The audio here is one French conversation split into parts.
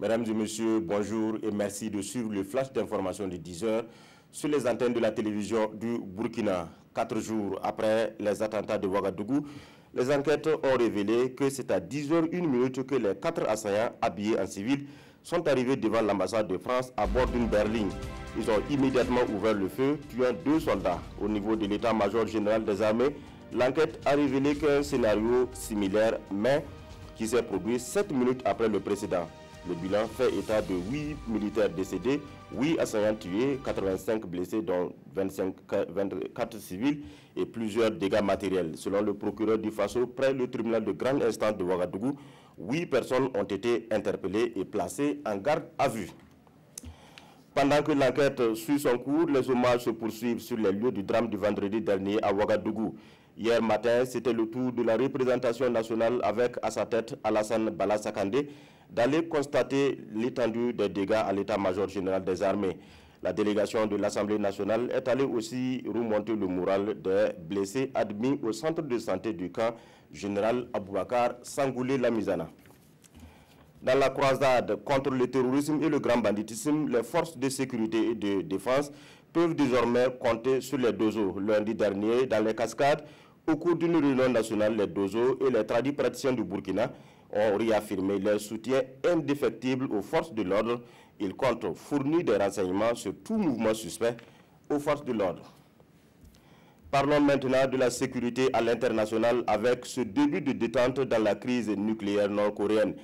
Mesdames et messieurs, bonjour et merci de suivre le flash d'information de 10 heures sur les antennes de la télévision du Burkina. 4 jours après les attentats de Ouagadougou, les enquêtes ont révélé que c'est à 10h01 que les 4 assaillants habillés en civil sont arrivés devant l'ambassade de France à bord d'une berline. Ils ont immédiatement ouvert le feu, tuant 2 soldats. Au niveau de l'état-major général des armées, l'enquête a révélé qu'un scénario similaire, mais qui s'est produit 7 minutes après le précédent. Le bilan fait état de 8 militaires décédés, 8 assaillants tués, 85 blessés dont 24 civils et plusieurs dégâts matériels. Selon le procureur du Faso, près du tribunal de grande instance de Ouagadougou, 8 personnes ont été interpellées et placées en garde à vue. Pendant que l'enquête suit son cours, les hommages se poursuivent sur les lieux du drame du vendredi dernier à Ouagadougou. Hier matin, c'était le tour de la représentation nationale avec à sa tête Alassane Bala Sakandé d'aller constater l'étendue des dégâts à l'état-major général des armées. La délégation de l'Assemblée nationale est allée aussi remonter le moral des blessés admis au centre de santé du camp général Aboubakar Sangoulé Lamizana. Dans la croisade contre le terrorisme et le grand banditisme, les forces de sécurité et de défense peuvent désormais compter sur les DOSO. Lundi dernier, dans les Cascades, au cours d'une réunion nationale, les DOSO et les tradis praticiens du Burkina ont réaffirmé leur soutien indéfectible aux forces de l'ordre. Ils comptent fournir des renseignements sur tout mouvement suspect aux forces de l'ordre. Parlons maintenant de la sécurité à l'international avec ce début de détente dans la crise nucléaire nord-coréenne.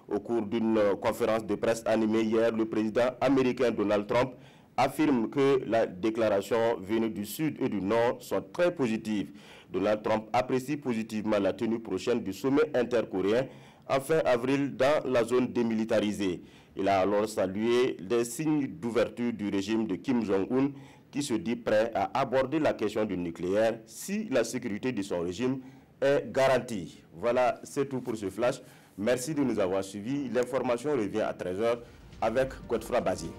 Au cours d'une conférence de presse animée hier, le président américain Donald Trump affirme que la déclaration venue du Sud et du Nord sont très positives. Donald Trump apprécie positivement la tenue prochaine du sommet intercoréen en fin avril dans la zone démilitarisée. Il a alors salué les signes d'ouverture du régime de Kim Jong-un qui se dit prêt à aborder la question du nucléaire si la sécurité de son régime est garantie. Voilà, c'est tout pour ce flash. Merci de nous avoir suivis. L'information revient à 13 h avec Godefroy Bazier.